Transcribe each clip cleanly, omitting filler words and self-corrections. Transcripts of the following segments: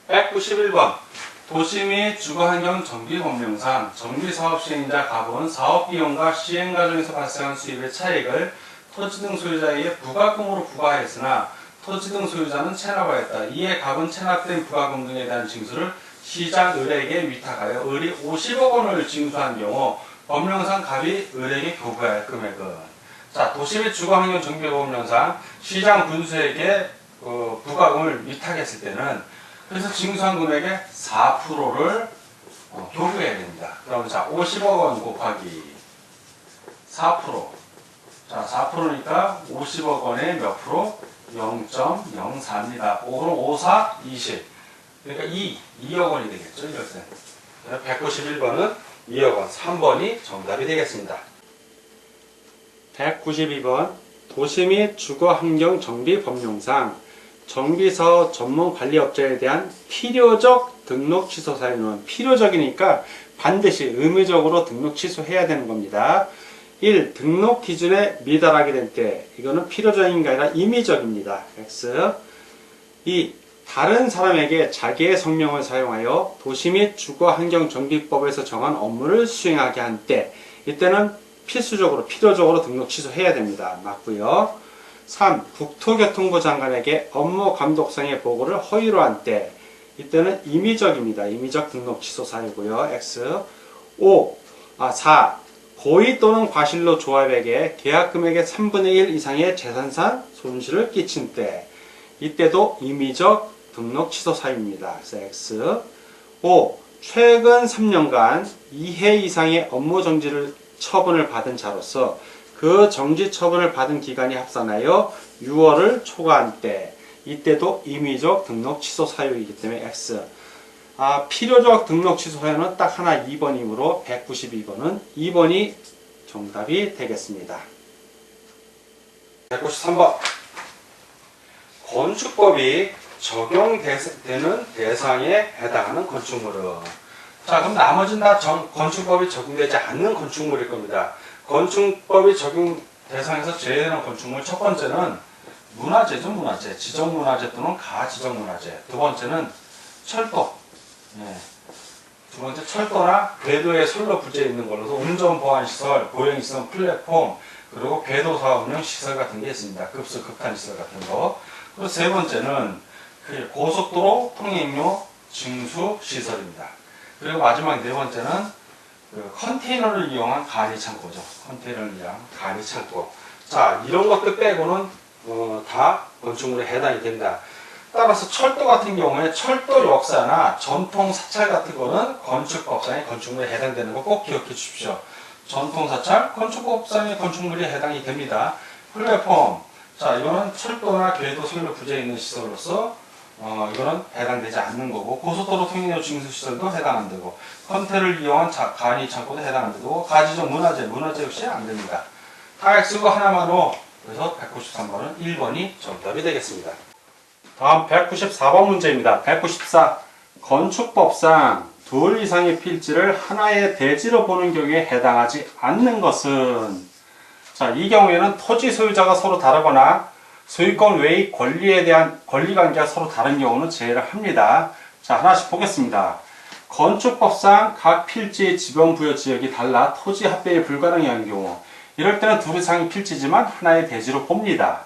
191번 도시 및 주거환경 정비법령상 정비사업 시행자 갑은 사업비용과 시행 과정에서 발생한 수입의 차익을 토지 등 소유자에게 부가금으로 부과하였으나 토지 등 소유자는 체납하였다. 이에 갑은 체납된 부가금 등에 대한 징수를 시장 을에게 위탁하여 을이 50억 원을 징수한 경우 법령상 갑이 을에게 교부해야 할 금액은, 자, 도시 및 주거환경 정비법령상 시장 군수에게 부가금을 위탁했을 때는 그래서 징수한 금액의 4%를 교부해야 됩니다. 그러면 자, 50억 원 곱하기 4%. 자, 4%니까 50억 원에 몇 프로? 0.04입니다. 5, 그럼 5, 4, 20. 그러니까 2억 원이 되겠죠, 이것은. 191번은 2억 원, 3번이 정답이 되겠습니다. 192번 도시 및 주거환경 정비법령상 정비사업 전문관리업자에 대한 필요적 등록 취소 사유는, 필요적이니까 반드시 의무적으로 등록 취소해야 되는 겁니다. 1. 등록 기준에 미달하게 될 때, 이거는 필요적인 게 아니라 임의적입니다. X. 2. 다른 사람에게 자기의 성명을 사용하여 도시 및 주거환경정비법에서 정한 업무를 수행하게 한 때, 이때는 필수적으로, 필요적으로 등록 취소해야 됩니다. 맞고요. 3. 국토교통부 장관에게 업무 감독상의 보고를 허위로 한 때, 이때는 임의적입니다. 임의적 등록 취소 사유고요. X. 4. 고의 또는 과실로 조합에게 계약 금액의 3분의 1 이상의 재산상 손실을 끼친 때, 이때도 임의적 등록 취소 사유입니다. 그래서 X. 5. 최근 3년간 2회 이상의 업무 정지를 처분을 받은 자로서 그 정지 처분을 받은 기간이 합산하여 6월을 초과한 때, 이때도 임의적 등록 취소 사유이기 때문에 X. 필요적 등록 취소 사유는 딱 하나 2번이므로 192번은 2번이 정답이 되겠습니다. 193번 건축법이 적용되는 대상에 해당하는 건축물은, 자, 그럼 나머지는 다 건축법이 적용되지 않는 건축물일 겁니다. 건축법이 적용 대상에서 제외되는 건축물, 첫 번째는 문화재죠, 문화재. 지정문화재 또는 가지정문화재. 두 번째는 철도. 두 번째 철도나 궤도에 선로 부재 있는 걸로서 운전 보안시설, 보행시설, 플랫폼, 그리고 궤도사 운영 시설 같은 게 있습니다. 급수, 급탄시설 같은 거. 그리고 세 번째는 고속도로 통행료 징수 시설입니다. 그리고 마지막 네 번째는 컨테이너를 이용한 간이창고죠. 컨테이너를 이용한 간이창고. 자, 이런 것들 빼고는 다 건축물에 해당이 된다. 따라서 철도 같은 경우에 철도 역사나 전통 사찰 같은 거는 건축법상의 건축물에 해당되는 거 꼭 기억해 주십시오. 전통 사찰, 건축법상의 건축물에 해당이 됩니다. 플랫폼, 자, 이거는 철도나 궤도 선로 부재 있는 시설로서 이거는 해당되지 않는 거고, 고속도로 통행료 징수 시설도 해당 안 되고, 컨테이너를 이용한 간이 창고도 해당 안 되고, 가지적 문화재 역시 안 됩니다. 다 X고 하나만 O. 그래서 193번은 1번이 정답이 되겠습니다. 다음 194번 문제입니다. 194. 건축법상 둘 이상의 필지를 하나의 대지로 보는 경우에 해당하지 않는 것은, 자, 이 경우에는 토지 소유자가 서로 다르거나 소유권 외의 권리에 대한 권리관계가 서로 다른 경우는 제외를 합니다. 자, 하나씩 보겠습니다. 건축법상 각 필지의 지변부여 지역이 달라 토지 합배에 불가능한 경우, 이럴 때는 둘 이상의 필지지만 하나의 대지로 봅니다.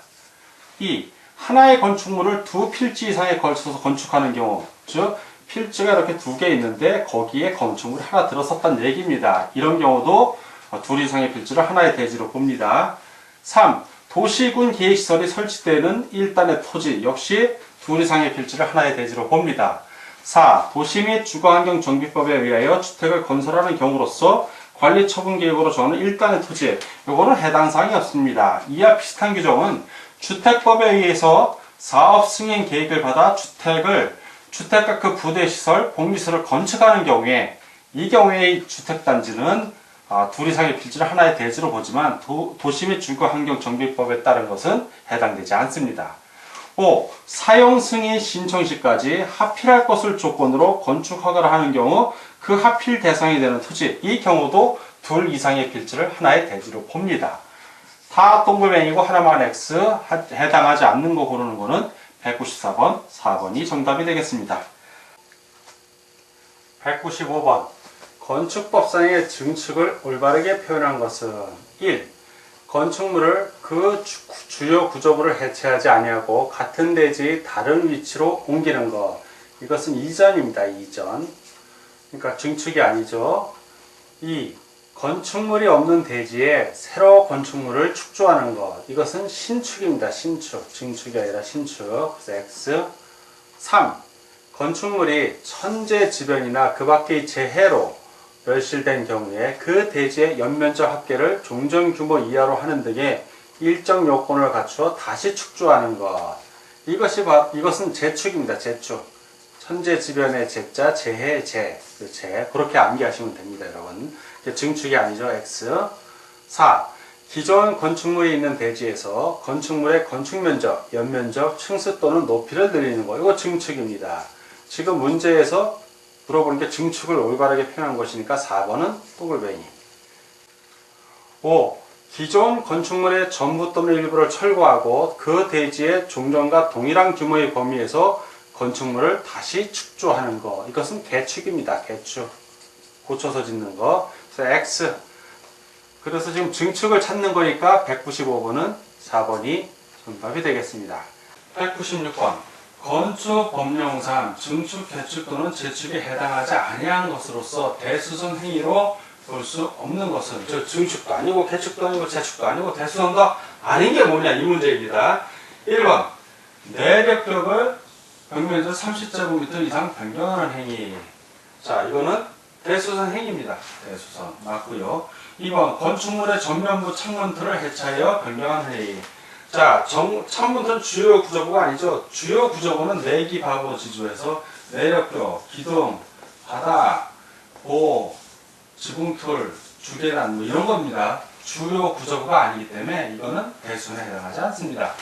2. 하나의 건축물을 두 필지 이상에 걸쳐서 건축하는 경우, 즉 필지가 이렇게 두 개 있는데 거기에 건축물이 하나 들어섰다는 얘기입니다. 이런 경우도 둘 이상의 필지를 하나의 대지로 봅니다. 3. 도시군 계획시설이 설치되는 일단의 토지 역시 둘 이상의 필지를 하나의 대지로 봅니다. 4. 도시 및 주거환경정비법에 의하여 주택을 건설하는 경우로서 관리처분계획으로 정하는 일단의 토지, 요거는 해당 사항이 없습니다. 이와 비슷한 규정은 주택법에 의해서 사업 승인 계획을 받아 주택과 그 부대시설, 복리시설을 건축하는 경우에, 이 경우의 주택단지는 둘 이상의 필지를 하나의 대지로 보지만 도시 및 주거환경정비법에 따른 것은 해당되지 않습니다. 5. 사용 승인 신청 시까지 하필할 것을 조건으로 건축 허가를 하는 경우 그 하필 대상이 되는 토지, 이 경우도 둘 이상의 필지를 하나의 대지로 봅니다. 다 동그라미고 하나만 X, 해당하지 않는 거 고르는 거는 194번, 4번이 정답이 되겠습니다. 195번. 건축법상의 증축을 올바르게 표현한 것은 1. 건축물을 그 주요 구조부를 해체하지 아니하고 같은 대지의 다른 위치로 옮기는 것. 이것은 이전입니다. 이전. 그러니까 증축이 아니죠. 2. 건축물이 없는 대지에 새로 건축물을 축조하는 것. 이것은 신축입니다. 신축. 증축이 아니라 신축. 그래서 X. 3. 건축물이 천재지변이나 그 밖의 재해로 멸실된 경우에 그 대지의 연면적 합계를 종전규모 이하로 하는 등의 일정 요건을 갖추어 다시 축조하는 것. 이것은 재축입니다. 재축. 천재지변의 재자, 재해의 재. 그 재. 그렇게 암기하시면 됩니다, 여러분. 증축이 아니죠. X. 4. 기존 건축물이 있는 대지에서 건축물의 건축면적, 연면적, 층수 또는 높이를 늘리는 것. 이거 증축입니다. 지금 문제에서 물어보는 게 증축을 올바르게 표현한 것이니까 4번은 똥글뱅이. 5. 기존 건축물의 전부 또는 일부를 철거하고 그 대지의 종전과 동일한 규모의 범위에서 건축물을 다시 축조하는 것. 이것은 개축입니다. 개축. 고쳐서 짓는 거. 그래서 X. 그래서 지금 증축을 찾는 거니까 195번은 4번이 정답이 되겠습니다. 196번. 건축 법령상 증축, 개축 또는 재축에 해당하지 아니한 것으로서 대수선 행위로 볼 수 없는 것은, 저 증축도 아니고 개축도 아니고 재축도 아니고 대수선도 아닌 게 뭐냐, 이 문제입니다. 1번. 내력벽을 벽면적 30제곱미터 이상 변경하는 행위. 자, 이거는 대수선 행위입니다. 대수선 맞고요. 2번. 건축물의 전면부 창문틀을 해체하여 변경한 행위. 자, 창문틀은 주요 구조부가 아니죠. 주요 구조부는 내기, 바보, 지주에서 내력벽, 기둥, 바닥, 보, 지붕틀, 주계란 뭐 이런 겁니다. 주요 구조부가 아니기 때문에 이거는 대수선에 해당하지 않습니다.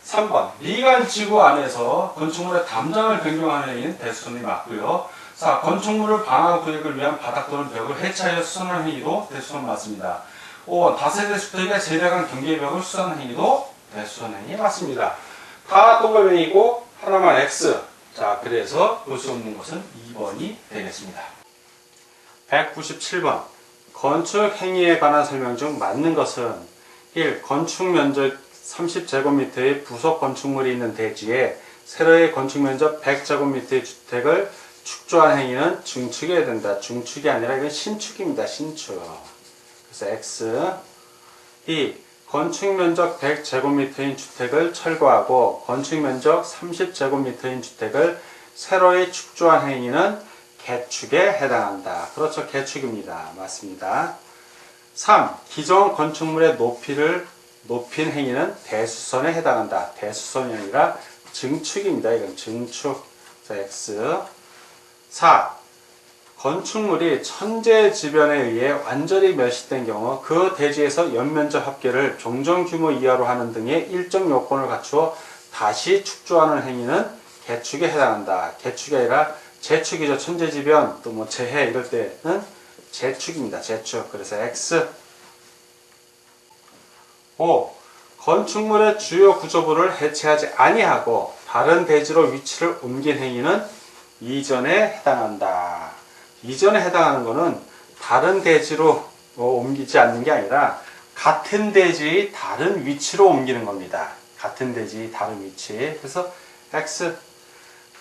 3번. 미관지구 안에서 건축물의 담장을 변경하는 행위는 대수선이 맞고요. 4. 건축물을 방화 구역을 위한 바닥 또는 벽을 해체하여 수선하는 행위도 대수선 맞습니다. 5번. 다세대 주택의 세대간 경계벽을 수선하는 행위도 대수선 행위 맞습니다. 다 동글뱅이고 하나만 X. 자, 그래서 볼 수 없는 것은 2번이 되겠습니다. 197번. 건축 행위에 관한 설명 중 맞는 것은 1. 건축 면적 30제곱미터의 부속 건축물이 있는 대지에 세로의 건축 면적 100제곱미터의 주택을 축조한 행위는 증축해야 된다. 중축이 아니라 이건 신축입니다. 신축. 그래서 X. 2. 건축 면적 100제곱미터인 주택을 철거하고 건축 면적 30제곱미터인 주택을 새로이 축조한 행위는 개축에 해당한다. 그렇죠. 개축입니다. 맞습니다. 3. 기존 건축물의 높이를 높인 행위는 대수선에 해당한다. 대수선이 아니라 증축입니다. 이건 증축. 그래서 X. 4. 건축물이 천재지변에 의해 완전히 멸실된 경우 그 대지에서 연면적 합계를 종전규모 이하로 하는 등의 일정 요건을 갖추어 다시 축조하는 행위는 개축에 해당한다. 개축이 아니라 재축이죠. 천재지변 또 뭐 재해 이럴 때는 재축입니다. 재축. 그래서 X. 5. 건축물의 주요 구조부를 해체하지 아니하고 다른 대지로 위치를 옮긴 행위는 이전에 해당한다. 이전에 해당하는 것은 다른 대지로 옮기지 않는 게 아니라 같은 대지의 다른 위치로 옮기는 겁니다. 같은 대지의 다른 위치. 그래서 X.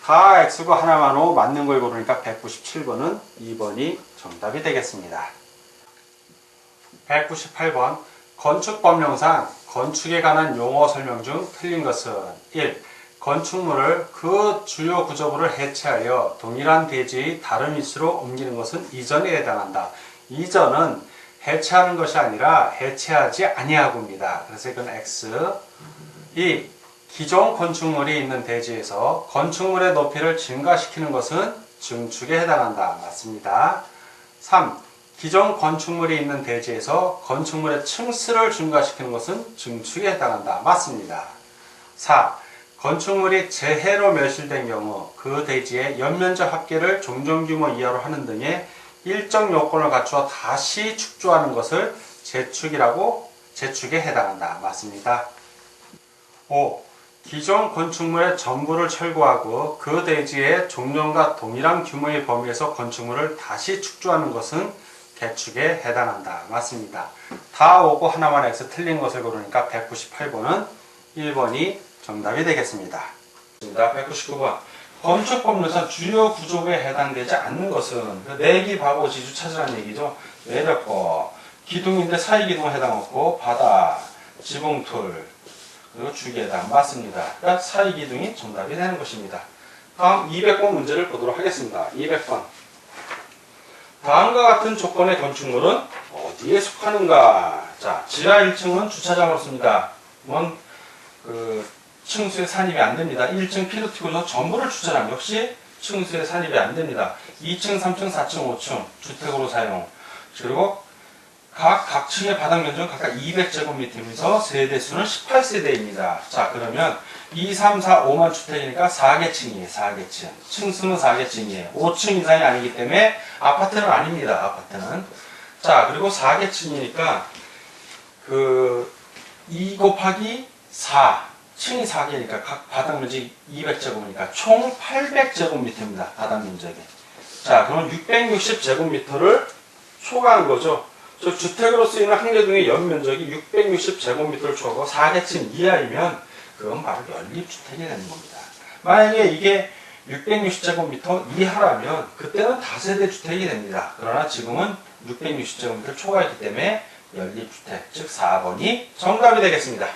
다 X고 하나만 O 맞는 걸 고르니까 197번은 2번이 정답이 되겠습니다. 198번. 건축법령상 건축에 관한 용어 설명 중 틀린 것은 1. 건축물을 그 주요 구조부를 해체하여 동일한 대지의 다른 위치로 옮기는 것은 이전에 해당한다. 이전은 해체하는 것이 아니라 해체하지 아니하고입니다. 그래서 이건 X. 2. 기존 건축물이 있는 대지에서 건축물의 높이를 증가시키는 것은 증축에 해당한다. 맞습니다. 3. 기존 건축물이 있는 대지에서 건축물의 층수를 증가시키는 것은 증축에 해당한다. 맞습니다. 4. 건축물이 재해로 멸실된 경우 그 대지의 연면적 합계를 종전규모 이하로 하는 등의 일정 요건을 갖추어 다시 축조하는 것을 재축에 해당한다. 맞습니다. 5. 기존 건축물의 전부를 철거하고 그 대지의 종전과 동일한 규모의 범위에서 건축물을 다시 축조하는 것은 개축에 해당한다. 맞습니다. 다 오고 하나만 X 틀린 것을 고르니까 198번은 1번이 정답이 되겠습니다. 199번. 건축법률상 주요 구조에 해당되지 않는 것은 그 내기, 바고, 지주 찾으라는 얘기죠. 외벽거, 기둥인데 사이기둥에 해당 없고 바다, 지붕틀, 그리고 주기에 해당 맞습니다. 그러니까 사이기둥이 정답이 되는 것입니다. 다음 200번 문제를 보도록 하겠습니다. 200번. 다음과 같은 조건의 건축물은 어디에 속하는가? 자, 지하 1층은 주차장으로 씁니다. 층수에 산입이 안 됩니다. 1층 피르티고서 전부를 주차장 역시 층수에 산입이 안 됩니다. 2층, 3층, 4층, 5층 주택으로 사용. 그리고 각 층의 바닥 면적은 각각 200제곱미터면서 세대수는 18세대입니다. 자, 그러면 2, 3, 4, 5만 주택이니까 4개층이에요. 4개층. 층수는 4개층이에요. 5층 이상이 아니기 때문에 아파트는 아닙니다. 아파트는. 자, 그리고 4개층이니까 2 곱하기 4. 층이 4개니까 각 바닥 면적이 200제곱이니까 총 800제곱미터입니다. 바닥 면적이. 자, 그럼 660제곱미터를 초과한 거죠. 저 주택으로 쓰이는 한 개 중에 연면적이 660제곱미터를 초과하고 4개층 이하이면 그건 바로 연립주택이 되는 겁니다. 만약에 이게 660제곱미터 이하라면 그때는 다세대 주택이 됩니다. 그러나 지금은 660제곱미터를 초과했기 때문에 연립주택, 즉 4번이 정답이 되겠습니다.